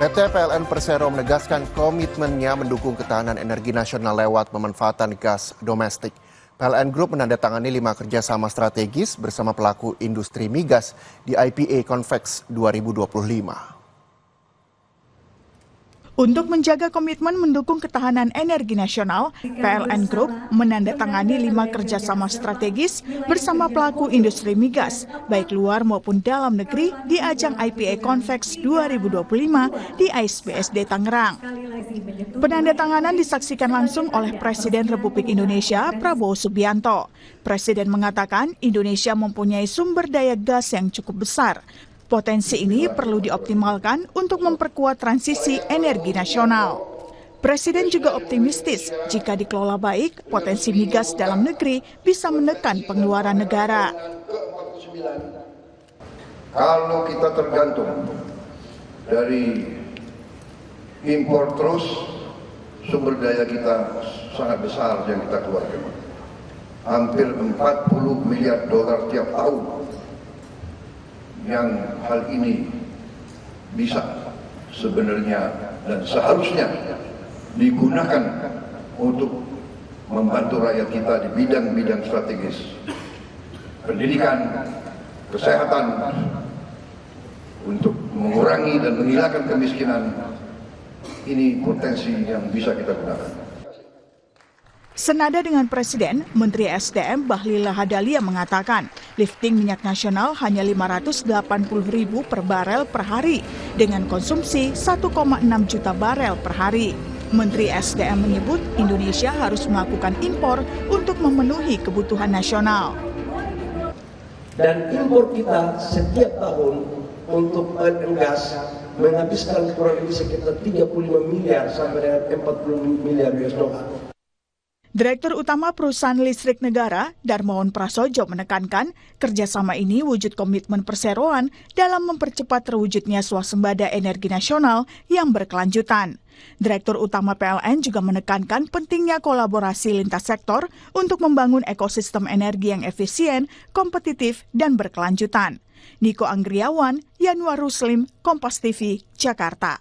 PT PLN Persero menegaskan komitmennya mendukung ketahanan energi nasional lewat pemanfaatan gas domestik. PLN Group menandatangani 5 kerjasama strategis bersama pelaku industri migas di IPA Convex 2025. Untuk menjaga komitmen mendukung ketahanan energi nasional, PLN Group menandatangani 5 kerjasama strategis bersama pelaku industri migas, baik luar maupun dalam negeri di ajang IPA Convex 2025 di AISBSD Tangerang. Penandatanganan disaksikan langsung oleh Presiden Republik Indonesia Prabowo Subianto. Presiden mengatakan Indonesia mempunyai sumber daya gas yang cukup besar. Potensi ini perlu dioptimalkan untuk memperkuat transisi energi nasional. Presiden juga optimistis jika dikelola baik, potensi migas dalam negeri bisa menekan pengeluaran negara. Kalau kita tergantung dari impor terus, sumber daya kita sangat besar yang kita keluarkan. Hampir 40 miliar dolar tiap tahun. Yang hal ini bisa sebenarnya dan seharusnya digunakan untuk membantu rakyat kita di bidang-bidang strategis, pendidikan, kesehatan, untuk mengurangi dan menghilangkan kemiskinan. Ini potensi yang bisa kita gunakan. Senada dengan Presiden, Menteri SDM Bahlil Lahadalia mengatakan lifting minyak nasional hanya 580.000 per barel per hari dengan konsumsi 1,6 juta barel per hari. Menteri SDM menyebut Indonesia harus melakukan impor untuk memenuhi kebutuhan nasional. Dan impor kita setiap tahun untuk bahan gas menghabiskan kurang lebih sekitar 35 miliar sampai dengan 40 miliar US dollar. Direktur Utama Perusahaan Listrik Negara, Darmawan Prasojo menekankan kerjasama ini wujud komitmen perseroan dalam mempercepat terwujudnya swasembada energi nasional yang berkelanjutan. Direktur Utama PLN juga menekankan pentingnya kolaborasi lintas sektor untuk membangun ekosistem energi yang efisien, kompetitif, dan berkelanjutan. Niko Anggriawan, Yanuar Ruslim, Kompas TV, Jakarta.